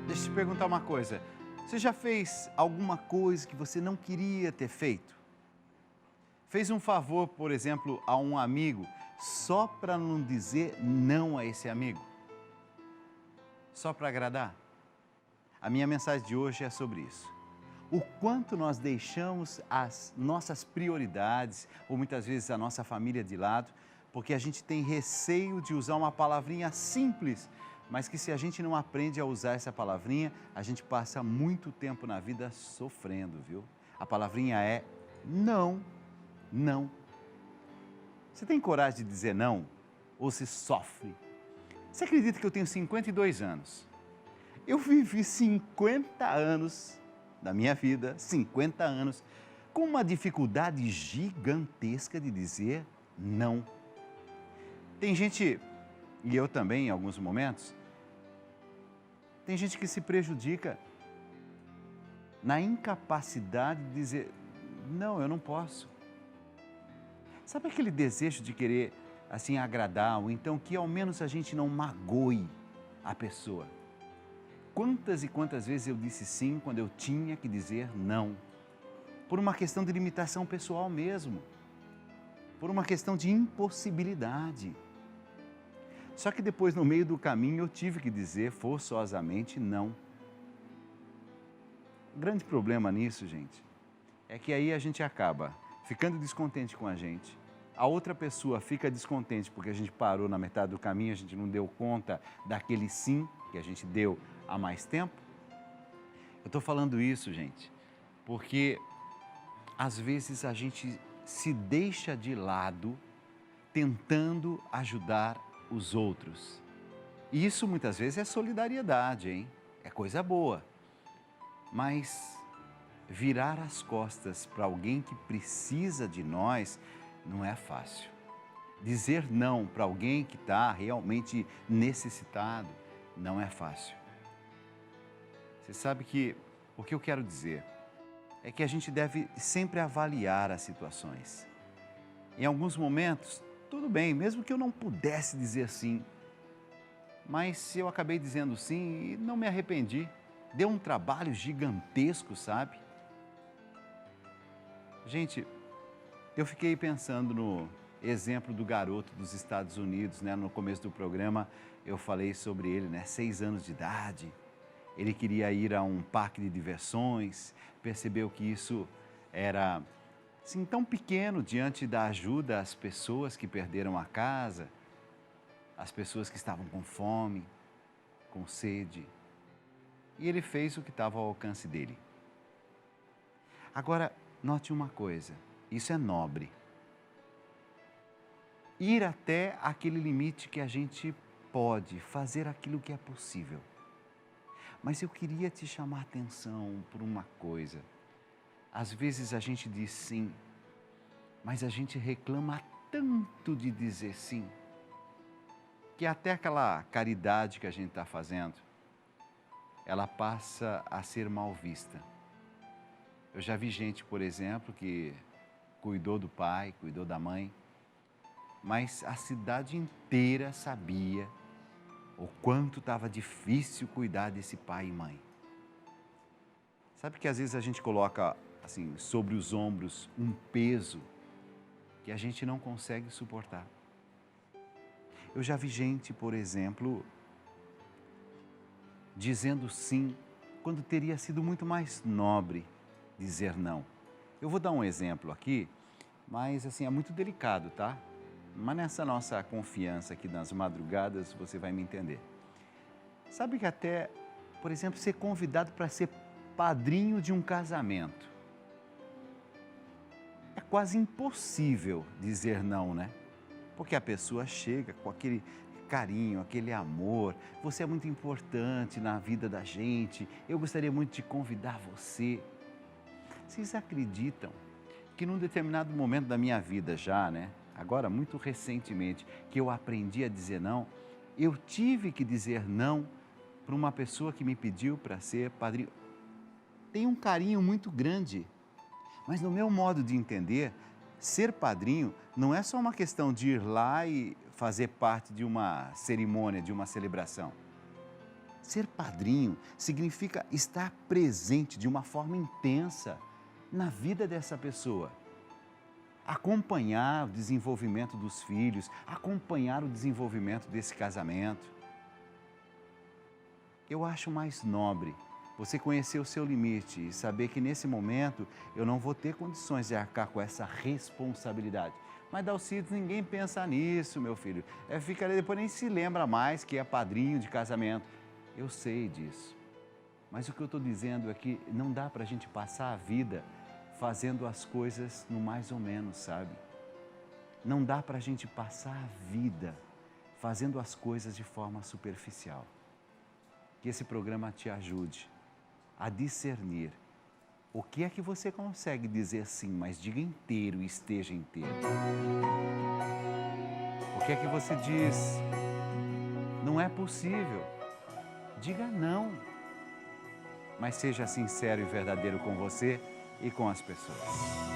Deixa eu te perguntar uma coisa. Você já fez alguma coisa que você não queria ter feito? Fez um favor, por exemplo, a um amigo só para não dizer não a esse amigo? Só para agradar? A minha mensagem de hoje é sobre isso. O quanto nós deixamos as nossas prioridades, ou muitas vezes a nossa família de lado, porque a gente tem receio de usar uma palavrinha simples, mas que se a gente não aprende a usar essa palavrinha, a gente passa muito tempo na vida sofrendo, viu? A palavrinha é não, não. Você tem coragem de dizer não? Ou se sofre? Você acredita que eu tenho 52 anos? Eu vivi 50 anos da minha vida, 50 anos, com uma dificuldade gigantesca de dizer não. Tem gente, e eu também em alguns momentos, tem gente que se prejudica na incapacidade de dizer, não, eu não posso. Sabe aquele desejo de querer, assim, agradar, ou então que ao menos a gente não magoe a pessoa? Quantas e quantas vezes eu disse sim quando eu tinha que dizer não? Por uma questão de limitação pessoal mesmo. Por uma questão de impossibilidade. Só que depois, no meio do caminho, eu tive que dizer forçosamente não. O grande problema nisso, gente, é que aí a gente acaba ficando descontente com a gente. A outra pessoa fica descontente porque a gente parou na metade do caminho, a gente não deu conta daquele sim que a gente deu há mais tempo. Eu estou falando isso, gente, porque às vezes a gente se deixa de lado tentando ajudar os outros. E isso muitas vezes é solidariedade, hein? É coisa boa. Mas virar as costas para alguém que precisa de nós não é fácil. Dizer não para alguém que está realmente necessitado não é fácil. Você sabe que o que eu quero dizer é que a gente deve sempre avaliar as situações. Em alguns momentos, tudo bem, mesmo que eu não pudesse dizer sim, mas eu acabei dizendo sim e não me arrependi. Deu um trabalho gigantesco, sabe? Gente, eu fiquei pensando no exemplo do garoto dos Estados Unidos, né? No começo do programa eu falei sobre ele, né? 6 anos de idade, ele queria ir a um parque de diversões, percebeu que isso era assim, tão pequeno diante da ajuda às pessoas que perderam a casa, às pessoas que estavam com fome, com sede. E ele fez o que estava ao alcance dele. Agora, note uma coisa, isso é nobre. Ir até aquele limite que a gente pode, fazer aquilo que é possível. Mas eu queria te chamar a atenção por uma coisa. Às vezes a gente diz sim, mas a gente reclama tanto de dizer sim, que até aquela caridade que a gente está fazendo, ela passa a ser mal vista. Eu já vi gente, por exemplo, que cuidou do pai, cuidou da mãe, mas a cidade inteira sabia o quanto estava difícil cuidar desse pai e mãe. Sabe que às vezes a gente coloca assim sobre os ombros um peso que a gente não consegue suportar. Eu já vi gente, por exemplo, dizendo sim quando teria sido muito mais nobre dizer não. Eu vou dar um exemplo aqui, mas assim é muito delicado, tá? Mas nessa nossa confiança aqui nas madrugadas você vai me entender. Sabe que até, por exemplo, ser convidado para ser padrinho de um casamento. É quase impossível dizer não, né? Porque a pessoa chega com aquele carinho, aquele amor. Você é muito importante na vida da gente. Eu gostaria muito de convidar você. Vocês acreditam que num determinado momento da minha vida já, né? Agora, muito recentemente, que eu aprendi a dizer não, eu tive que dizer não para uma pessoa que me pediu para ser padrinho. Tem um carinho muito grande, mas no meu modo de entender, ser padrinho não é só uma questão de ir lá e fazer parte de uma cerimônia, de uma celebração. Ser padrinho significa estar presente de uma forma intensa na vida dessa pessoa. Acompanhar o desenvolvimento dos filhos, acompanhar o desenvolvimento desse casamento. Eu acho mais nobre você conhecer o seu limite e saber que nesse momento eu não vou ter condições de arcar com essa responsabilidade. Mas, Dalcides, ninguém pensa nisso, meu filho. Fica ali, depois nem se lembra mais que é padrinho de casamento. Eu sei disso. Mas o que eu estou dizendo é que não dá para a gente passar a vida fazendo as coisas no mais ou menos, sabe? Não dá para a gente passar a vida fazendo as coisas de forma superficial. Que esse programa te ajude a discernir o que é que você consegue dizer sim, mas diga inteiro e esteja inteiro. O que é que você diz? Não é possível. Diga não. Mas seja sincero e verdadeiro com você e com as pessoas.